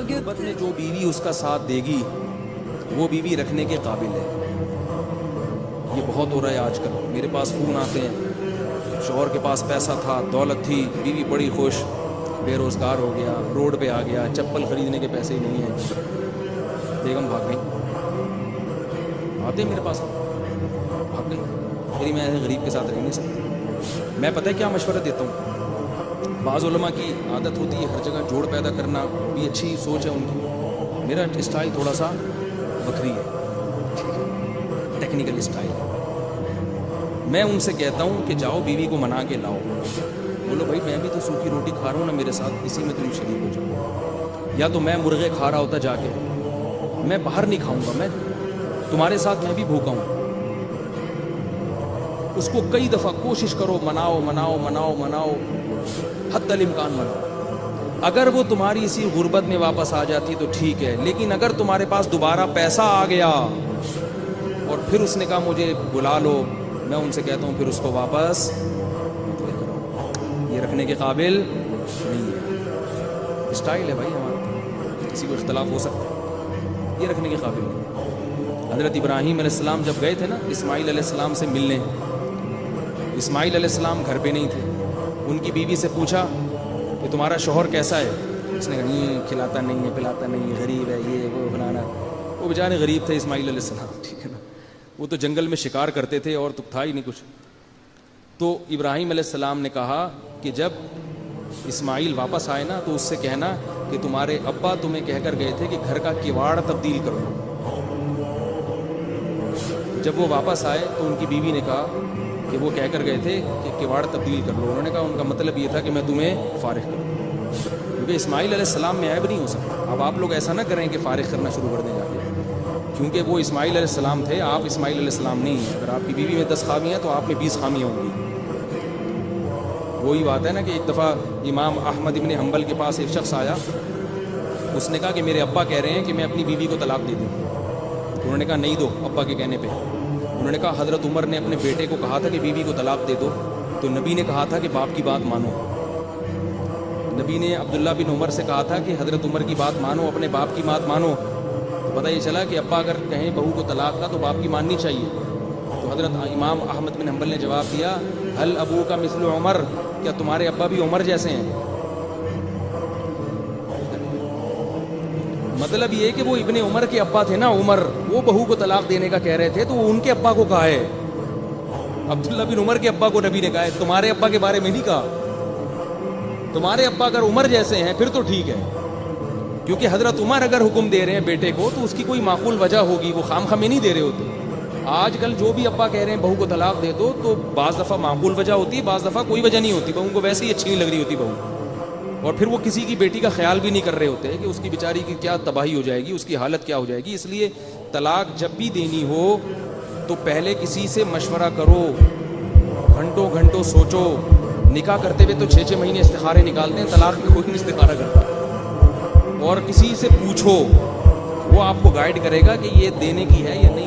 غربت میں جو بیوی اس کا ساتھ دے گی وہ بیوی رکھنے کے قابل ہے. یہ بہت ہو رہا ہے آج کل. میرے پاس فون آتے ہیں, شوہر کے پاس پیسہ تھا, دولت تھی, بیوی بڑی خوش, بے روزگار ہو گیا, روڈ پہ آ گیا, چپل خریدنے کے پیسے ہی نہیں ہیں, بیگم بھاگ گئی. آتے ہیں میرے پاس, بھاگ گئی, میری میں ایسے غریب کے ساتھ رہ نہیں سکتی. میں پتہ ہے کیا مشورہ دیتا ہوں. بعض علماء کی عادت ہوتی ہے ہر جگہ جوڑ پیدا کرنا, بھی اچھی سوچ ہے ان کی. میرا اسٹائل تھوڑا سا بکری ہے, ٹیکنیکل اسٹائل ہے. میں ان سے کہتا ہوں کہ جاؤ بیوی کو منا کے لاؤ. بولو بھائی میں بھی تو سوکھی روٹی کھا رہا ہوں نا, میرے ساتھ اسی میں تم شریک ہو جاؤ. یا تو میں مرغے کھا رہا ہوتا جا کے, میں باہر نہیں کھاؤں گا, میں تمہارے ساتھ میں بھی بھوکا ہوں. اس کو کئی دفعہ کوشش کرو, مناؤ مناؤ مناؤ مناؤ, حتی الامکان مناؤ. اگر وہ تمہاری اسی غربت میں واپس آ جاتی تو ٹھیک ہے, لیکن اگر تمہارے پاس دوبارہ پیسہ آ گیا اور پھر اس نے کہا مجھے بلا لو, میں ان سے کہتا ہوں پھر اس کو واپس لے کر آؤ. یہ رکھنے کے قابل نہیں ہے. اسٹائل ہے بھائی ہمارا, کسی کو اختلاف ہو سکتا ہے, یہ رکھنے کے قابل نہیں ہے. حضرت ابراہیم علیہ السلام جب گئے تھے نا اسماعیل علیہ السلام سے ملنے, اسماعیل علیہ السلام گھر پہ نہیں تھے. ان کی بیوی سے پوچھا کہ تمہارا شوہر کیسا ہے؟ اس نے کہا نہیں, کھلاتا نہیں ہے, پلاتا نہیں ہے, غریب ہے, یہ وہ فلانا. وہ بیچارے غریب تھے اسماعیل علیہ السلام, ٹھیک ہے نا, وہ تو جنگل میں شکار کرتے تھے اور تو تھا ہی نہیں کچھ. تو ابراہیم علیہ السلام نے کہا کہ جب اسماعیل واپس آئے نا تو اس سے کہنا کہ تمہارے ابا تمہیں کہہ کر گئے تھے کہ گھر کا کواڑ تبدیل کر دو. جب وہ واپس آئے تو ان کی بیوی نے کہا کہ وہ کہہ کر گئے تھے کہ کواڑ تبدیل کر لو. انہوں نے کہا ان کا مطلب یہ تھا کہ میں تمہیں فارغ کروں, کیونکہ اسماعیل علیہ السلام میں عیب نہیں ہو سکتا. اب آپ لوگ ایسا نہ کریں کہ فارغ کرنا شروع کر دیں جا کے, کیونکہ وہ اسماعیل علیہ السلام تھے, آپ اسماعیل علیہ السلام نہیں ہیں. اگر آپ کی بیوی میں 10 خامیاں ہیں تو آپ میں 20 خامیاں ہوں گی. وہی بات ہے نا کہ ایک دفعہ امام احمد ابن حنبل کے پاس ایک شخص آیا, اس نے کہا کہ میرے ابا کہہ رہے ہیں کہ میں اپنی بیوی کو طلاق دے دوں. انہوں نے کہا نہیں دو ابا کے کہنے پہ. انہوں نے کہا حضرت عمر نے اپنے بیٹے کو کہا تھا کہ بیوی کو طلاق دے دو, تو نبی نے کہا تھا کہ باپ کی بات مانو. نبی نے عبداللہ بن عمر سے کہا تھا کہ حضرت عمر کی بات مانو, اپنے باپ کی بات مانو. تو پتہ یہ چلا کہ ابا اگر کہیں بہو کو طلاق کا تو باپ کی ماننی چاہیے. تو حضرت امام احمد بن حنبل نے جواب دیا حل ابو کا مثل عمر, کیا تمہارے ابا بھی عمر جیسے ہیں؟ مطلب یہ کہ وہ ابن عمر کے ابا تھے نا, عمر, وہ بہو کو طلاق دینے کا کہہ رہے تھے, تو وہ ان کے ابا کو کہا ہے. عبداللہ بن عمر کے ابا کو نبی نے کہا ہے, تمہارے ابا کے بارے میں نہیں کہا. تمہارے ابا اگر عمر جیسے ہیں پھر تو ٹھیک ہے, کیونکہ حضرت عمر اگر حکم دے رہے ہیں بیٹے کو تو اس کی کوئی معقول وجہ ہوگی, وہ خام خامے نہیں دے رہے ہوتے. آج کل جو بھی ابا کہہ رہے ہیں بہو کو طلاق دے دو, تو بعض دفعہ معقول وجہ ہوتی ہے, بعض دفعہ کوئی وجہ نہیں ہوتی, بہو کو ویسے ہی اچھی نہیں لگ رہی ہوتی بہو, اور پھر وہ کسی کی بیٹی کا خیال بھی نہیں کر رہے ہوتے کہ اس کی بیچاری کی کیا تباہی ہو جائے گی, اس کی حالت کیا ہو جائے گی. اس لیے طلاق جب بھی دینی ہو تو پہلے کسی سے مشورہ کرو, گھنٹوں گھنٹوں سوچو. نکاح کرتے ہوئے تو 6 مہینے استخارے نکالتے ہیں, طلاق میں کوئی نہیں استخارہ کرتا. اور کسی سے پوچھو, وہ آپ کو گائیڈ کرے گا کہ یہ دینے کی ہے یا نہیں